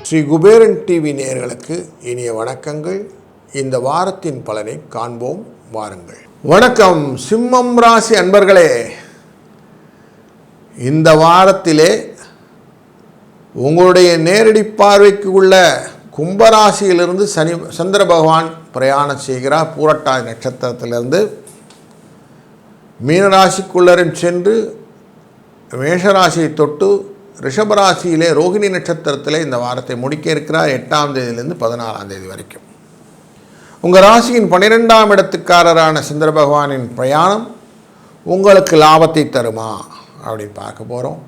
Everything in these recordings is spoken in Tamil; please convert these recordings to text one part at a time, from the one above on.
ஸ்ரீ குபேரன் டிவி நேயர்களுக்கு இனிய வணக்கங்கள். இந்த வாரத்தின் பலனை காண்போம் வாருங்கள். வணக்கம் சிம்மம் ராசி அன்பர்களே, இந்த வாரத்திலே உங்களுடைய நேரடி பார்வைக்கு உள்ள கும்பராசியிலிருந்து சந்திர பகவான் பிரயாணம் செய்கிறார். பூரட்டாதி நட்சத்திரத்திலிருந்து மீனராசிக்குள்ளரும் சென்று மேஷராசியை தொட்டு ரிஷபராசியிலே ரோகிணி நட்சத்திரத்தில் இந்த வாரத்தை முடிக்க இருக்கிறார். 8ஆம் தேதியிலிருந்து 14ஆம் தேதி வரைக்கும். உங்கள் ராசியின் 12ஆம் இடத்துக்காரரான சந்திர பகவானின் பிரயாணம் உங்களுக்கு லாபத்தை தருமா அப்படின்னு பார்க்க போகிறோம்.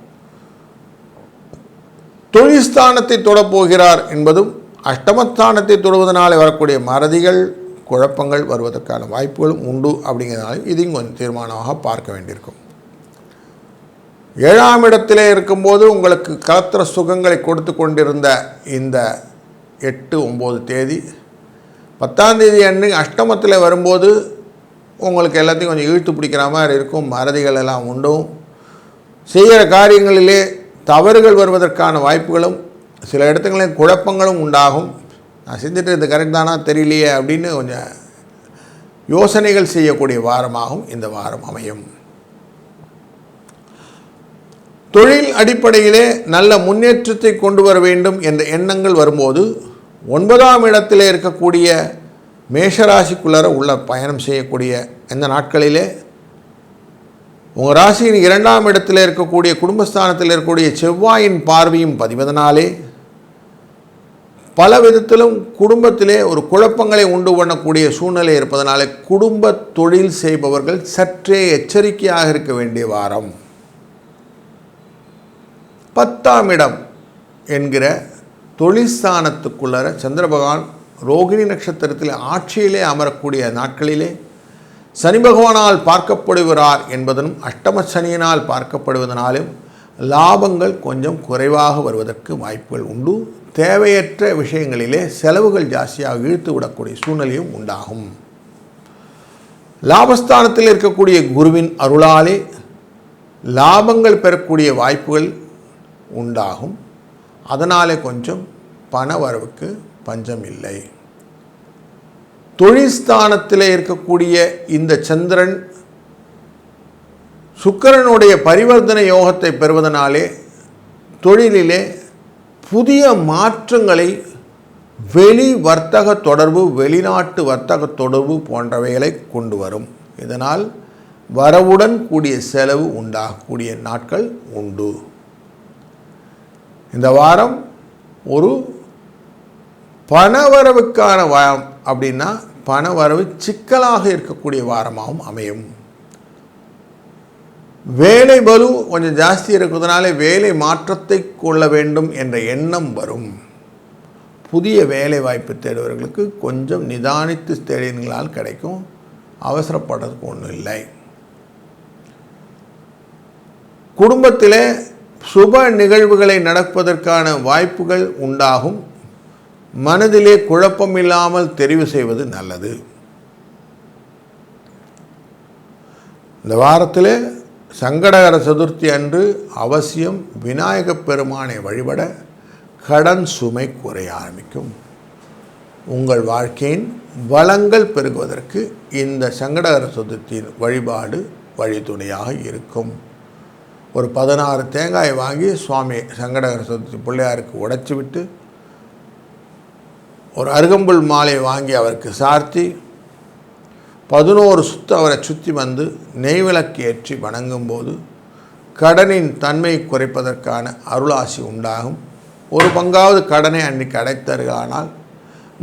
தொழில்ஸ்தானத்தை தொடப்போகிறார் என்பதும் அஷ்டமஸ்தானத்தை தொடுவதனாலே வரக்கூடிய மறதிகள் குழப்பங்கள் வருவதற்கான வாய்ப்புகளும் உண்டு. அப்படிங்கிறதுனால இதையும் கொஞ்சம் தீர்மானமாக பார்க்க வேண்டியிருக்கும். 7ஆம் இடத்திலே இருக்கும்போது உங்களுக்கு கலத்திர சுகங்களை கொடுத்து கொண்டிருந்த இந்த 8, 9 தேதி 10ஆம் தேதி அன்று அஷ்டமத்தில் வரும்போது உங்களுக்கு எல்லாத்தையும் கொஞ்சம் இழுத்து பிடிக்கிற மாதிரி இருக்கும். மறதிகள் எல்லாம் உண்டும். செய்கிற காரியங்களிலே தவறுகள் வருவதற்கான வாய்ப்புகளும் சில இடத்துங்களில் குழப்பங்களும் உண்டாகும். நான் செஞ்சுட்டு இது கரெக்ட் தானா தெரியலையே அப்படின்னு கொஞ்சம் யோசனைகள் செய்யக்கூடிய வாரமாகவும் இந்த வாரம் அமையும். தொழில் அடிப்படையிலே நல்ல முன்னேற்றத்தை கொண்டு வர வேண்டும் என்ற எண்ணங்கள் வரும்போது 9ஆம் இடத்திலே இருக்கக்கூடிய மேஷராசிக்குள்ளர உள்ள பயணம் செய்யக்கூடிய இந்த நாட்களிலே உங்கள் ராசியின் 2ஆம் இடத்தில் இருக்கக்கூடிய குடும்பஸ்தானத்தில் இருக்கக்கூடிய செவ்வாயின் பார்வையும் பதிவதனாலே பல விதத்திலும் குடும்பத்திலே ஒரு குழப்பங்களை உண்டு பண்ணக்கூடிய சூழ்நிலை இருப்பதனாலே குடும்ப தொழில் செய்பவர்கள் சற்றே எச்சரிக்கையாக இருக்க வேண்டிய வாரம். 10ஆம் இடம் என்கிற தொழில்ஸ்தானத்துக்குள்ளர சந்திர பகவான் ரோகிணி நட்சத்திரத்தில் ஆட்சியிலே அமரக்கூடிய நாட்களிலே சனி பகவானால் பார்க்கப்படுகிறார் என்பதனும் அஷ்டம சனியினால் பார்க்கப்படுவதனாலும் லாபங்கள் கொஞ்சம் குறைவாக வருவதற்கு வாய்ப்புகள் உண்டு. தேவையற்ற விஷயங்களிலே செலவுகள் ஜாஸ்தியாக இழுத்து விடக்கூடிய சூழ்நிலையும் உண்டாகும். லாபஸ்தானத்தில் இருக்கக்கூடிய குருவின் அருளாலே லாபங்கள் பெறக்கூடிய வாய்ப்புகள் உண்டாகும். அதனாலே கொஞ்சம் பண வரவுக்கு பஞ்சம் இல்லை. தொழில்ஸ்தானத்தில் இருக்கக்கூடிய இந்த சந்திரன் சுக்கிரனுடைய பரிவர்த்தனை யோகத்தை பெறுவதனாலே தொழிலிலே புதிய மாற்றங்களை வெளி வர்த்தக தொடர்பு, வெளிநாட்டு வர்த்தக தொடர்பு போன்றவைகளை கொண்டு வரும். இதனால் வரவுடன் கூடிய செலவு உண்டாகக்கூடிய நாட்கள் உண்டு. இந்த வாரம் ஒரு பணவரவுக்கான வாரம் அப்படின்னா பணவரவு சிக்கலாக இருக்கக்கூடிய வாரமாகவும் அமையும். வேலை பலு கொஞ்சம் ஜாஸ்தி இருக்கிறதுனால வேலை மாற்றத்தை கொள்ள வேண்டும் என்ற எண்ணம் வரும். புதிய வேலை வாய்ப்பு தேடுவர்களுக்கு கொஞ்சம் நிதானித்து தேடினால் கிடைக்கும். அவசரப்படுறதுக்கு ஒன்றும் இல்லை. குடும்பத்திலே சுப நிகழ்வுகளை நடப்பதற்கான வாய்ப்புகள் உண்டாகும். மனதிலே குழப்பமில்லாமல் தெரிவு செய்வது நல்லது. இந்த வாரத்திலே சங்கடகர சதுர்த்தி அன்று அவசியம் விநாயகப் பெருமானை வழிபட கடன் சுமை குறைய ஆரம்பிக்கும். உங்கள் வாழ்க்கையின் வளங்கள் பெருகுவதற்கு இந்த சங்கடகர சதுர்த்தியின் வழிபாடு வழித்துணையாக இருக்கும். ஒரு 16 தேங்காய் வாங்கி சுவாமி சங்கடகர சதுர்த்தி பிள்ளையாருக்கு உடைச்சி விட்டு ஒரு அருகம்புல் மாலை வாங்கி அவருக்கு சார்த்தி 11 சுற்று அவரை சுற்றி வந்து நெய்விளக்கு ஏற்றி வணங்கும்போது கடனின் தன்மை குறைப்பதற்கான அருளாசி உண்டாகும். ஒரு பங்காவது கடனை அன்றைக்கு அடைத்தார்களானால்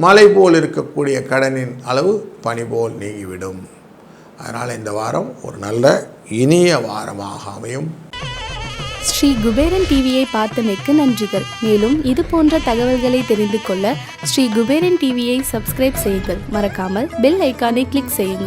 மலை போல் இருக்கக்கூடிய கடனின் அளவு பனி போல் நீங்கிவிடும். அதனால் இந்த வாரம் ஒரு நல்ல இனிய வாரமாக அமையும். ஸ்ரீ குபேரன் டிவியை பார்த்தமைக்கு நன்றிகள். மேலும் இது போன்ற தகவல்களை தெரிந்து கொள்ள ஸ்ரீ குபேரன் டிவியை சப்ஸ்கிரைப் செய்யுங்கள். மறக்காமல் பெல் ஐக்கானை கிளிக் செய்யுங்கள்.